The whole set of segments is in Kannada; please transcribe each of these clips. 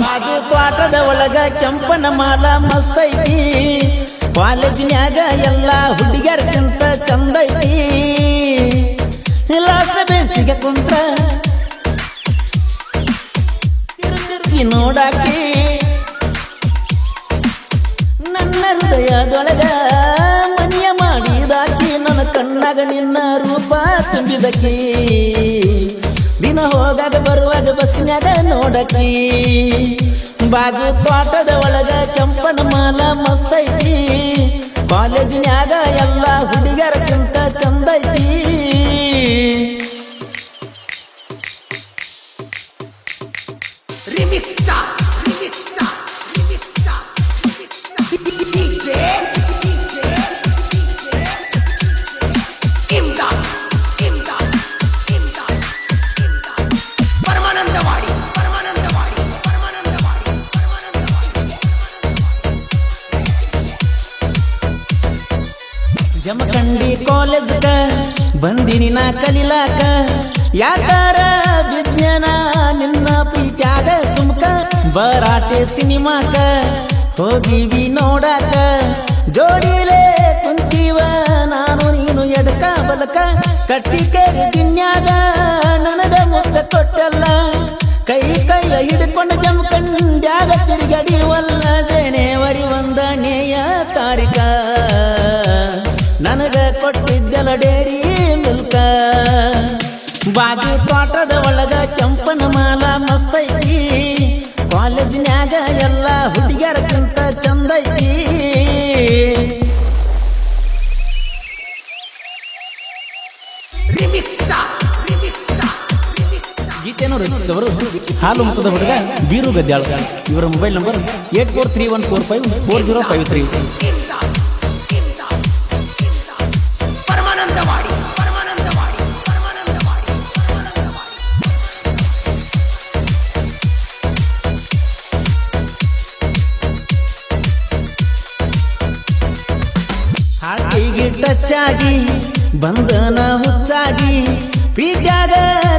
ಬಾಜು ತೋಟದ ಒಳಗ ಕೆಂಪನ ಮಾಲ ಮಸ್ತ್ ಐತಿ ಕಾಲೇಜಿನ್ಯಾಗ ಎಲ್ಲ ಹುಡುಗಿಯರ್ಕಿಂತ ಚಂದ ಐತಿ ಲಾಸ್ಟ್ ಬೆಂಚಿಗೆ ಕುಂತ್ರ ತಿರುಗಿ ನೋಡಾಕಿ ನನ್ನ ಹೃದಯದೊಳಗ ಮನಿಯ ಮಾಡಿದಾಕಿ ನನ್ನ ಕಣ್ಣಾಗ ನಿನ್ನ ರೂಪ ತುಂಬಿದಕಿ ದಿನ ಹೋಗಾಗ ಬರುವಾಗ ಬಸ್ನ್ಯಾಗ ನೋಡಕಿ ಬಾಜು ತೋಟದ ಒಳಗ ಕೆಂಪನ ಮಾಲ ಮಸ್ತ್ ಐತಿ ಕಾಲೇಜಿನ್ಯಾಗ ಎಲ್ಲ ಹುಡುಗರಕ್ಕಿಂತ ಚಂದ ಐತಿ ಜಮಖಂಡಿ ಕಾಲೇಜ್ಗ ಬಂದಿನಿ ನಾ ಕಲಿಲಾಕ ಯಾಕಾರ ವಿಜ್ಞಾನ ನಿನ್ನ ಪ್ರೀತ್ಯಾಗ ಸುಮ್ಕ ಬರಾಟೆ ಸಿನಿಮಾಕ ಹೋಗಿವಿ ನೋಡಾಕ ಜೋಡಿಲೇ ಕುಂತೀವ ನಾನು ನೀನು ಎಡಕ ಬಲಕ ಕಟ್ಟಿಕೇರಿ ದಿನ್ಯಾಗ ನನಗ ಮುದ್ದ ಕೊಟ್ಟಲ್ಲ ಕೈ ಕೈಯ ಹಿಡ್ಕೊಂಡು ಜಮಖಂಡ್ಯಾಗ ತಿರುಗಡಿವಲ್ಲ ಜನವರಿ 1ನೇ ತಾರೀಕ ನನಗ ಕೊಟ್ಟಿದ್ದೆಲ್ಲ ಡೇರಿ ಮಿಲ್ಕ ಬಾಜು ತೋಟದ ಒಳಗ ಕೆಂಪನ ಮಾಲ ಮಸ್ತ್ ಐತಿ ಕಾಲೇಜಿನ್ಯಾಗ ಎಲ್ಲ ಹುಡುಗಿಯರ್ಕಿಂತ ಚಂದ ಐತಿ ಗೀತೆಯನ್ನು ರಚಿಸಿದವರು ಹಾಲು ಮುಖದ ಹುಡುಗ ಬೀರು ಗದ್ಯಾಳ. ಇವರ ಮೊಬೈಲ್ ನಂಬರ್ 8431454053. ಹಾಡಿಗೆ ಟಚ್ಚಾಗಿ ಬಂದನ ಹುಚ್ಚಾಗಿ ಪ್ರೀತ್ಯಾಗ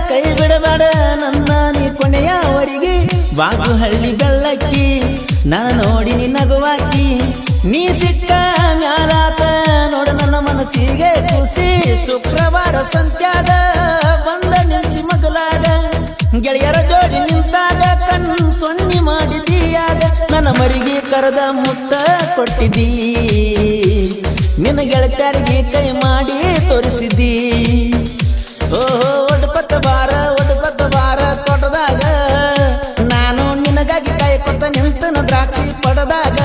ಕೈ ಬಿಡಬೇಡ ನನ್ನ ನೀ ಕೊನೆಯವರಿಗೆ ಬಾಜು ಹಳ್ಳಿ ಬೆಳ್ಳಕ್ಕಿ ನಾನು ನೋಡಿ ನಗುವಾಕಿ ನೀ ಸಿಕ್ಕ ಮ್ಯಾಲಾತ ನೋಡ ನನ್ನ ಮನಸ್ಸಿಗೆ ಖುಷಿ ಶುಕ್ರವಾರ ಸಂತ್ಯಾಗ ಬಂದ ನಿಂತಿ ಮಗಲಾಗ ಗೆಳೆಯರ ಜೋಡಿ ನಿಂತಾಗ ಕಣ್ಣು ಸೊನ್ನಿ ಮಾಡಿದೀಯಾಗ ನನ್ನ ಮರಿಗೆ ಕರೆದ ಮುತ್ತ ಕೊಟ್ಟಿದ್ದೀ ನಿನ್ನ ಗೆಳತಿಯರಿಗೆ ಕೈ ಮಾಡಿ ತೋರಿಸಿದ್ದೀ ಓಹೋ ಒಡಪತ್ತ ಬಾರ ತೋಟದಾಗ ನಾನು ನಿನಗಾಗಿ ಕಾಯ್ಕೊತ ನಿಂತನ ದ್ರಾಕ್ಷಿ ಪಡದಾಗ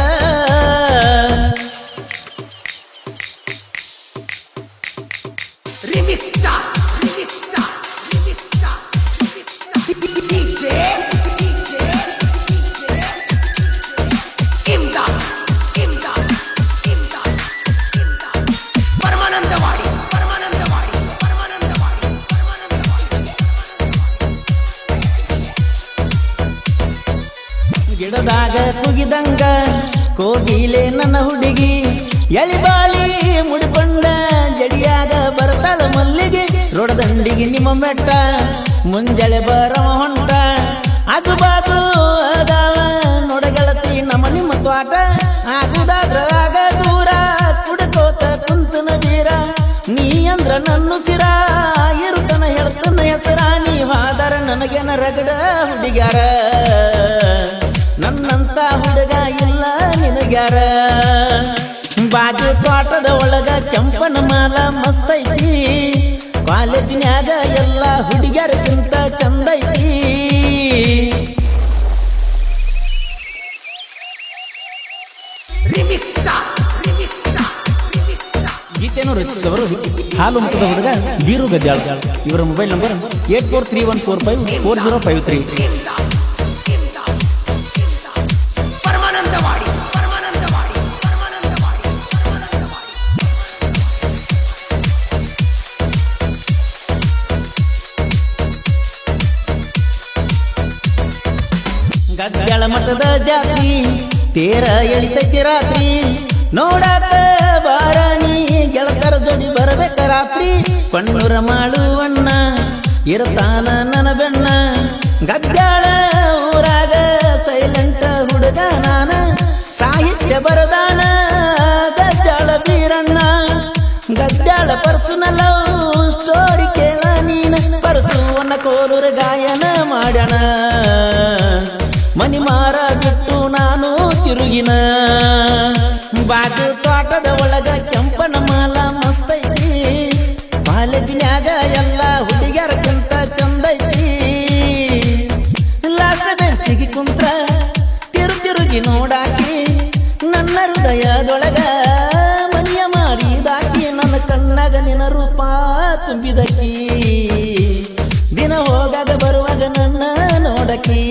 ಗಿಡದಾಗ ಕುಗಿದಂಗ ಕೋಗಿಲೆ ನನ್ನ ಹುಡುಗಿ ಎಳಿಬಾಳಿ ಮುಡಿಕೊಂಡ ಜಡಿಯಾಗ ಬರ್ತಾಳ ಮಲ್ಲಿಗೆ ರೋಡದಂಡಿಗೆ ನಿಮ್ಮ ಮೆಟ್ಟ ಮುಂಜಾಳೆ ಬರವ ಹೊಂಟ ಆಜುಬಾಜು ಅದಾವ ನೋಡಗೆಳತಿ ನಿಮ್ಮ ತ್ವಾಟ ಆಗುದಾದ್ರ ಆಗ ದೂರ ಕುಡ್ಕೋತ ಕುಂತನ ಬೀರ ನೀ ಅಂದ್ರ ನನ್ನ ಸಿರ ಇರುತನ ಹೇಳ್ತನ ಹೆಸರ ನೀ ಹಾದರ ನನಗೇನ ರಗಡ ಹುಡುಗ್ಯಾರ ನನ್ನಂತ ಹುಡುಗ ಇಲ್ಲ ನಿನಗ್ಯಾರ ಬಾಜು ತೋಟದ ಒಳಗ ಕೆಂಪನ ಮಾಲ ಮಸ್ತ್ ಐತಿ ಕಾಲೇಜಿನ್ಯಾಗ ಎಲ್ಲ ಹುಡುಗ್ಯಾರಕ್ಕಿಂತ ಚಂದ ಐತಿ ಗೀತೆಯನ್ನು ರಚಿಸಿದವರು ಹಾಲು ಮುಖದ ಹುಡುಗ ಬೀರು ಗದ್ಯಾಳ. ಇವರ ಮೊಬೈಲ್ ನಂಬರ್ 8431454053. ಗದ್ಯಾಳ ಮಠದ ಜಾತಿ ತೇರ ಎಳಿತೈತಿ ರಾತ್ರಿ ನೋಡಾಕ ಬಾರಾಣಿ ಗೆಳತರ ಜೋಡಿ ಬರಬೇಕ ರಾತ್ರಿ ಕಣ್ಣೂರ ಮಾಡುವಣ್ಣ ಇರ್ತಾನ ನನ್ನ ಬೆಣ್ಣ ಗದ್ದಾಳ ಊರಾಗ ಸೈಲೆಂಟ್ ಹುಡುಗ ನಾನ ಸಾಹಿತ್ಯ ಬರದಾನ ಗದ್ದಾಳ ಬೀರಣ್ಣ ಗದ್ದಾಳ ಪರ್ಸನಲ್ ಸ್ಟೋರಿ ಕೇಳ ನೀನ ಪರಸುವನ್ನ ಕೋಲೂರ ಗಾಯನ ಮಾಡ್ಯಾಣ ಮನಿ ಮಾರ ಬಿಟ್ಟು ನಾನು ತಿರುಗಿನ ಬಾಜು ತೋಟದ ಒಳಗ ಕೆಂಪನ ಮಾಲ ಮಸ್ತೈತಿ ಕಾಲೇಜಿನ್ಯಾಗ ಎಲ್ಲ ಹುಡುಗ್ಯಾರಕ್ಕಿಂತ ಚಂದೈತಿ ಲಾಸ್ಟ್ ಬೆಂಚಿಗೆ ಕುಂತ್ರ ತಿರುಗಿ ನೋಡಾಕಿ ನನ್ನ ಹೃದಯದೊಳಗ ಮನಿಯ ಮಾಡಿದಾಕಿ ನನ್ನ ಕಣ್ಣಾಗ ನಿನ್ನ ರೂಪ ತುಂಬಿದಕಿ ದಿನ ಹೋಗಾಗ ಬರುವಾಗ ನನ್ನ ನೋಡಕಿ